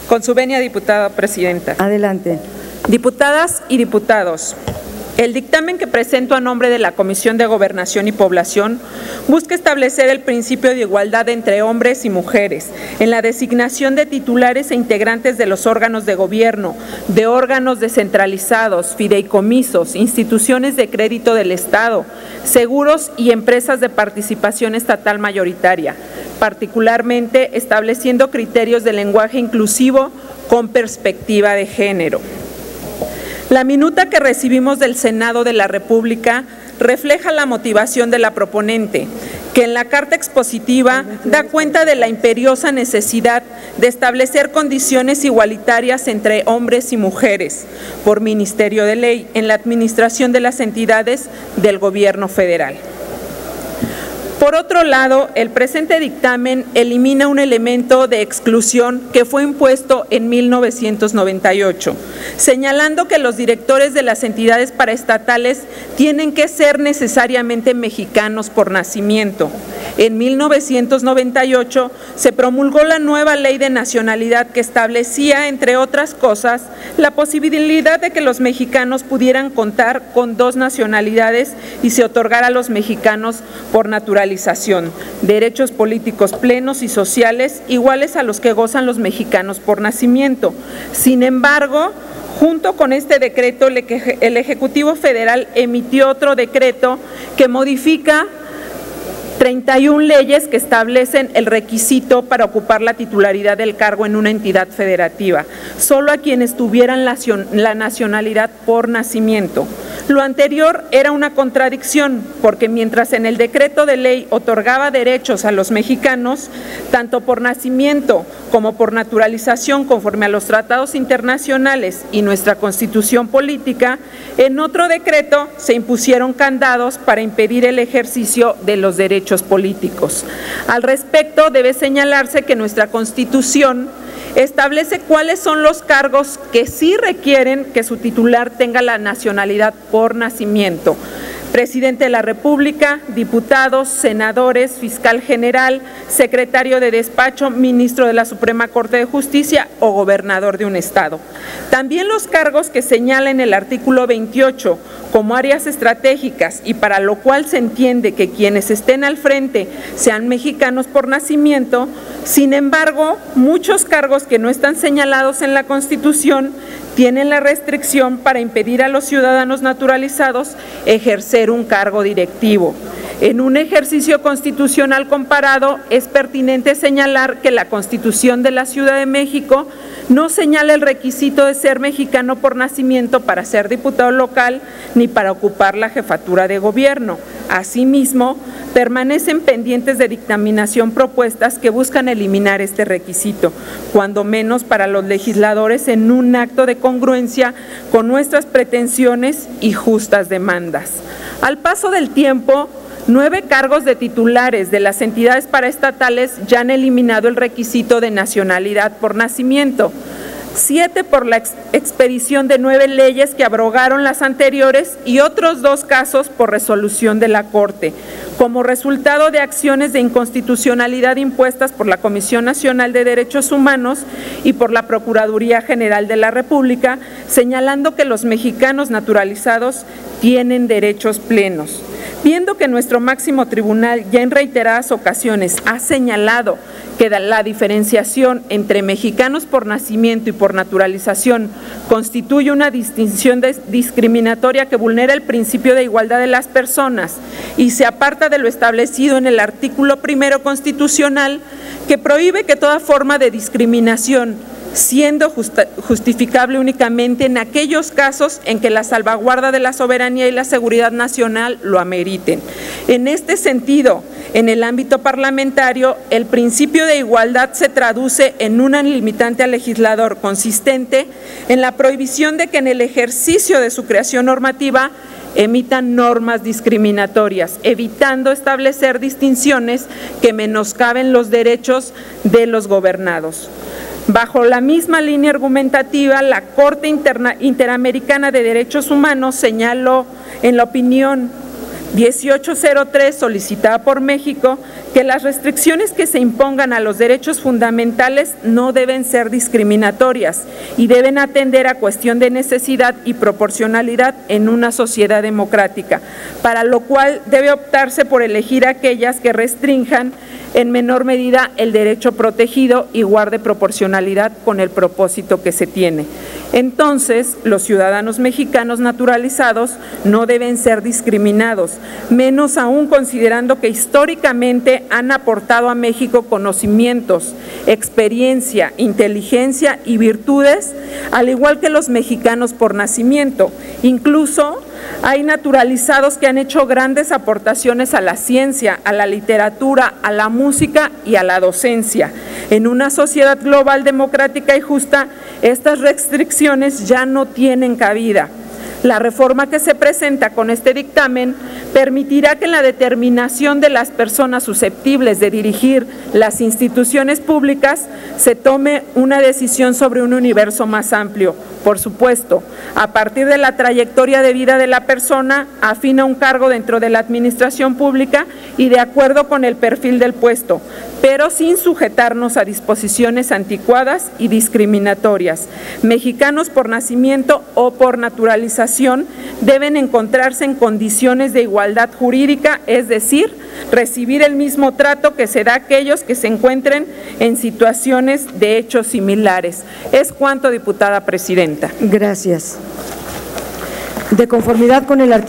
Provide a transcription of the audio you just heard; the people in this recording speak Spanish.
Con su venia, diputada presidenta. Adelante. Diputadas y diputados, el dictamen que presento a nombre de la Comisión de Gobernación y Población busca establecer el principio de igualdad entre hombres y mujeres en la designación de titulares e integrantes de los órganos de gobierno, de órganos descentralizados, fideicomisos, instituciones de crédito del Estado, seguros y empresas de participación estatal mayoritaria, particularmente estableciendo criterios de lenguaje inclusivo con perspectiva de género. La minuta que recibimos del Senado de la República refleja la motivación de la proponente, que en la carta expositiva da cuenta de la imperiosa necesidad de establecer condiciones igualitarias entre hombres y mujeres por Ministerio de Ley en la administración de las entidades del Gobierno federal. Por otro lado, el presente dictamen elimina un elemento de exclusión que fue impuesto en 1998, señalando que los directores de las entidades paraestatales tienen que ser necesariamente mexicanos por nacimiento. En 1998 se promulgó la nueva Ley de Nacionalidad que establecía, entre otras cosas, la posibilidad de que los mexicanos pudieran contar con dos nacionalidades y se otorgara a los mexicanos por naturalización derechos políticos plenos y sociales iguales a los que gozan los mexicanos por nacimiento. Sin embargo, junto con este decreto, el Ejecutivo Federal emitió otro decreto que modifica 31 leyes que establecen el requisito para ocupar la titularidad del cargo en una entidad federativa, solo a quienes tuvieran la nacionalidad por nacimiento. Lo anterior era una contradicción, porque mientras en el decreto de ley otorgaba derechos a los mexicanos, tanto por nacimiento como por naturalización conforme a los tratados internacionales y nuestra Constitución política, en otro decreto se impusieron candados para impedir el ejercicio de los derechos políticos. Al respecto, debe señalarse que nuestra Constitución establece cuáles son los cargos que sí requieren que su titular tenga la nacionalidad por nacimiento: Presidente de la República, diputados, senadores, fiscal general, secretario de despacho, ministro de la Suprema Corte de Justicia o gobernador de un estado. También los cargos que señala en el artículo 28 como áreas estratégicas y para lo cual se entiende que quienes estén al frente sean mexicanos por nacimiento. Sin embargo, muchos cargos que no están señalados en la Constitución tienen la restricción para impedir a los ciudadanos naturalizados ejercer un cargo directivo. En un ejercicio constitucional comparado, es pertinente señalar que la Constitución de la Ciudad de México no señala el requisito de ser mexicano por nacimiento para ser diputado local ni para ocupar la jefatura de gobierno. Asimismo, permanecen pendientes de dictaminación propuestas que buscan eliminar este requisito, cuando menos para los legisladores, en un acto de congruencia con nuestras pretensiones y justas demandas. Al paso del tiempo, 9 cargos de titulares de las entidades paraestatales ya han eliminado el requisito de nacionalidad por nacimiento, 7 por la expedición de 9 leyes que abrogaron las anteriores y otros 2 casos por resolución de la Corte, como resultado de acciones de inconstitucionalidad impuestas por la Comisión Nacional de Derechos Humanos y por la Procuraduría General de la República, señalando que los mexicanos naturalizados tienen derechos plenos. Viendo que nuestro máximo tribunal ya en reiteradas ocasiones ha señalado que la diferenciación entre mexicanos por nacimiento y por naturalización constituye una distinción discriminatoria que vulnera el principio de igualdad de las personas y se aparta de lo establecido en el artículo 1 constitucional, que prohíbe que toda forma de discriminación, siendo justificable únicamente en aquellos casos en que la salvaguarda de la soberanía y la seguridad nacional lo ameriten. En este sentido, en el ámbito parlamentario, el principio de igualdad se traduce en una limitante al legislador consistente en la prohibición de que en el ejercicio de su creación normativa emitan normas discriminatorias, evitando establecer distinciones que menoscaben los derechos de los gobernados. Bajo la misma línea argumentativa, la Corte Interamericana de Derechos Humanos señaló en la opinión 1803, solicitada por México, que las restricciones que se impongan a los derechos fundamentales no deben ser discriminatorias y deben atender a cuestión de necesidad y proporcionalidad en una sociedad democrática, para lo cual debe optarse por elegir aquellas que restrinjan en menor medida el derecho protegido y guarde proporcionalidad con el propósito que se tiene. Entonces, los ciudadanos mexicanos naturalizados no deben ser discriminados, menos aún considerando que históricamente han aportado a México conocimientos, experiencia, inteligencia y virtudes, al igual que los mexicanos por nacimiento. Incluso hay naturalizados que han hecho grandes aportaciones a la ciencia, a la literatura, a la música y a la docencia. En una sociedad global, democrática y justa, estas restricciones ya no tienen cabida. La reforma que se presenta con este dictamen permitirá que en la determinación de las personas susceptibles de dirigir las instituciones públicas se tome una decisión sobre un universo más amplio. Por supuesto, a partir de la trayectoria de vida de la persona, afín a un cargo dentro de la administración pública y de acuerdo con el perfil del puesto, pero sin sujetarnos a disposiciones anticuadas y discriminatorias. Mexicanos por nacimiento o por naturalización deben encontrarse en condiciones de igualdad jurídica, es decir, recibir el mismo trato que se da a aquellos que se encuentren en situaciones de hechos similares. Es cuanto, diputada presidenta. Gracias. De conformidad con el artículo